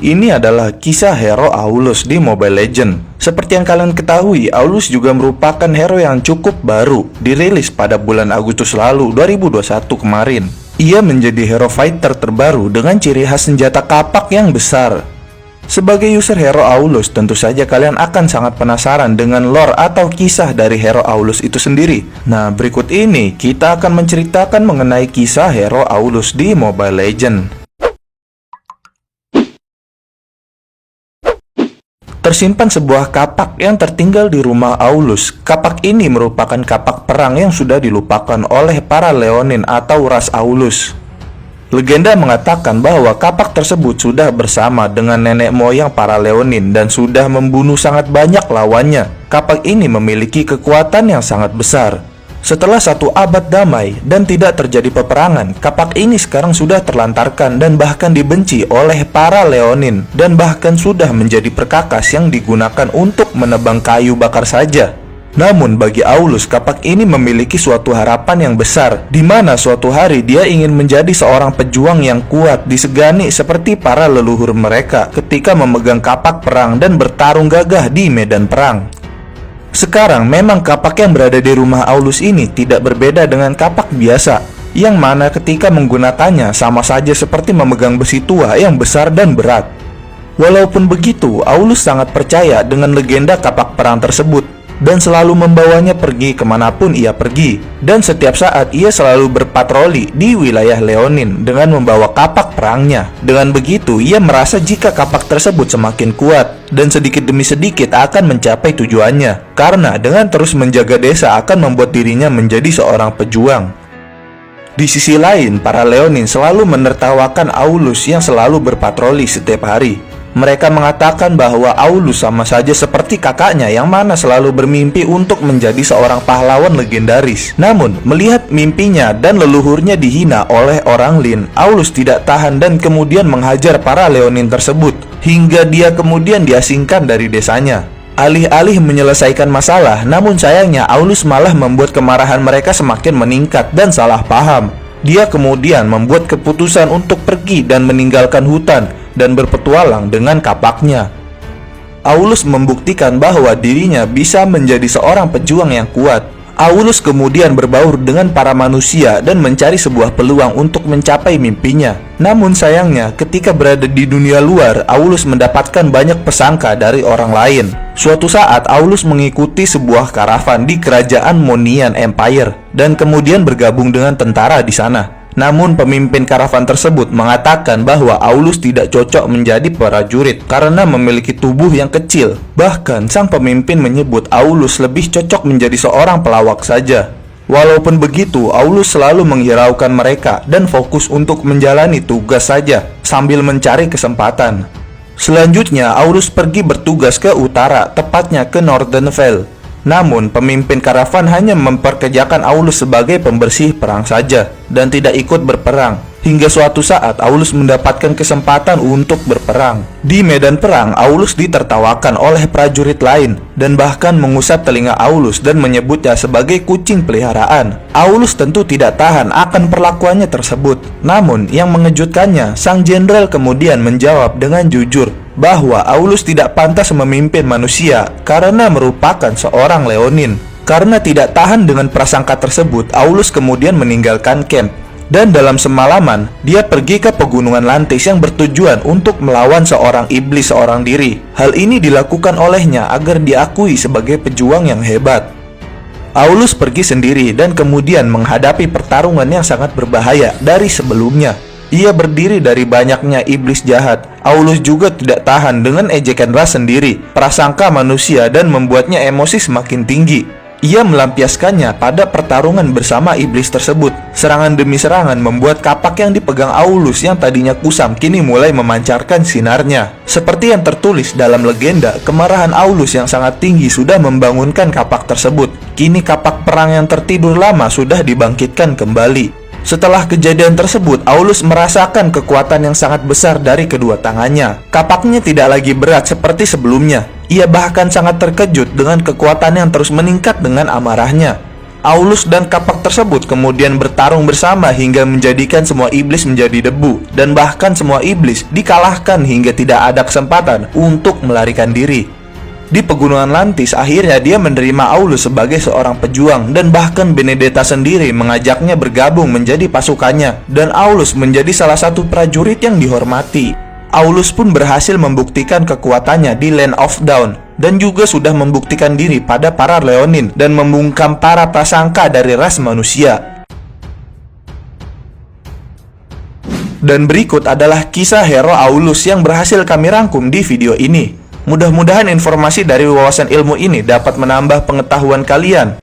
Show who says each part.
Speaker 1: Ini adalah kisah hero Aulus di Mobile Legends. Seperti yang kalian ketahui, Aulus juga merupakan hero yang cukup baru, dirilis pada bulan Agustus lalu 2021 kemarin. Ia menjadi hero fighter terbaru dengan ciri khas senjata kapak yang besar. Sebagai user hero Aulus, tentu saja kalian akan sangat penasaran dengan lore atau kisah dari hero Aulus itu sendiri. Nah, berikut ini kita akan menceritakan mengenai kisah hero Aulus di Mobile Legends. Tersimpan sebuah kapak yang tertinggal di rumah Aulus. Kapak ini merupakan kapak perang yang sudah dilupakan oleh para Leonin atau ras Aulus. Legenda mengatakan bahwa kapak tersebut sudah bersama dengan nenek moyang para Leonin dan sudah membunuh sangat banyak lawannya. Kapak ini memiliki kekuatan yang sangat besar. Setelah 1 abad damai dan tidak terjadi peperangan, kapak ini sekarang sudah terlantarkan dan bahkan dibenci oleh para Leonin, dan bahkan sudah menjadi perkakas yang digunakan untuk menebang kayu bakar saja. Namun bagi Aulus, kapak ini memiliki suatu harapan yang besar, di mana suatu hari dia ingin menjadi seorang pejuang yang kuat, disegani seperti para leluhur mereka ketika memegang kapak perang dan bertarung gagah di medan perang. Sekarang memang kapak yang berada di rumah Aulus ini tidak berbeda dengan kapak biasa, yang mana ketika menggunakannya sama saja seperti memegang besi tua yang besar dan berat. Walaupun begitu, Aulus sangat percaya dengan legenda kapak perang tersebut dan selalu membawanya pergi kemanapun ia pergi. Dan setiap saat ia selalu berpatroli di wilayah Leonin dengan membawa kapak perangnya. Dengan begitu, ia merasa jika kapak tersebut semakin kuat dan sedikit demi sedikit akan mencapai tujuannya, karena dengan terus menjaga desa akan membuat dirinya menjadi seorang pejuang. Di sisi lain, para Leonin selalu menertawakan Aulus yang selalu berpatroli setiap hari. Mereka mengatakan bahwa Aulus sama saja seperti kakaknya yang mana selalu bermimpi untuk menjadi seorang pahlawan legendaris. Namun, melihat mimpinya dan leluhurnya dihina oleh orang Lin, Aulus tidak tahan dan kemudian menghajar para Leonin tersebut, hingga dia kemudian diasingkan dari desanya. Alih-alih menyelesaikan masalah, namun sayangnya Aulus malah membuat kemarahan mereka semakin meningkat dan salah paham. Dia kemudian membuat keputusan untuk pergi dan meninggalkan hutan dan berpetualang dengan kapaknya. Aulus membuktikan bahwa dirinya bisa menjadi seorang pejuang yang kuat. Aulus kemudian berbaur dengan para manusia dan mencari sebuah peluang untuk mencapai mimpinya. Namun sayangnya, ketika berada di dunia luar, Aulus mendapatkan banyak pesangka dari orang lain. Suatu saat, Aulus mengikuti sebuah karavan di kerajaan Monian Empire dan kemudian bergabung dengan tentara di sana. Namun pemimpin karavan tersebut mengatakan bahwa Aulus tidak cocok menjadi prajurit karena memiliki tubuh yang kecil. Bahkan sang pemimpin menyebut Aulus lebih cocok menjadi seorang pelawak saja. Walaupun begitu, Aulus selalu menghiraukan mereka dan fokus untuk menjalani tugas saja sambil mencari kesempatan. Selanjutnya, Aulus pergi bertugas ke utara, tepatnya ke Northern Vale. Namun, pemimpin karavan hanya memperkerjakan Aulus sebagai pembersih perang saja dan tidak ikut berperang. Hingga suatu saat, Aulus mendapatkan kesempatan untuk berperang. Di medan perang, Aulus ditertawakan oleh prajurit lain dan bahkan mengusap telinga Aulus dan menyebutnya sebagai kucing peliharaan. Aulus tentu tidak tahan akan perlakuannya tersebut. Namun, yang mengejutkannya, sang jenderal kemudian menjawab dengan jujur bahwa Aulus tidak pantas memimpin manusia karena merupakan seorang Leonin. Karena tidak tahan dengan prasangka tersebut, Aulus kemudian meninggalkan camp. Dan dalam semalaman, dia pergi ke pegunungan Lantis yang bertujuan untuk melawan seorang iblis seorang diri. Hal ini dilakukan olehnya agar diakui sebagai pejuang yang hebat. Aulus pergi sendiri dan kemudian menghadapi pertarungan yang sangat berbahaya dari sebelumnya. Ia berdiri dari banyaknya iblis jahat. Aulus juga tidak tahan dengan ejekan ras sendiri, prasangka manusia, dan membuatnya emosi semakin tinggi. Ia melampiaskannya pada pertarungan bersama iblis tersebut. Serangan demi serangan membuat kapak yang dipegang Aulus yang tadinya kusam kini mulai memancarkan sinarnya. Seperti yang tertulis dalam legenda, kemarahan Aulus yang sangat tinggi sudah membangunkan kapak tersebut. Kini kapak perang yang tertidur lama sudah dibangkitkan kembali. Setelah kejadian tersebut, Aulus merasakan kekuatan yang sangat besar dari kedua tangannya. Kapaknya tidak lagi berat seperti sebelumnya. Ia bahkan sangat terkejut dengan kekuatan yang terus meningkat dengan amarahnya. Aulus dan kapak tersebut kemudian bertarung bersama hingga menjadikan semua iblis menjadi debu, dan bahkan semua iblis dikalahkan hingga tidak ada kesempatan untuk melarikan diri. Di pegunungan Lantis, akhirnya dia menerima Aulus sebagai seorang pejuang, dan bahkan Benedetta sendiri mengajaknya bergabung menjadi pasukannya, dan Aulus menjadi salah satu prajurit yang dihormati. Aulus pun berhasil membuktikan kekuatannya di Land of Dawn, dan juga sudah membuktikan diri pada para Leonin dan membungkam para prasangka dari ras manusia. Dan berikut adalah kisah hero Aulus yang berhasil kami rangkum di video ini. Mudah-mudahan informasi dari wawasan ilmu ini dapat menambah pengetahuan kalian.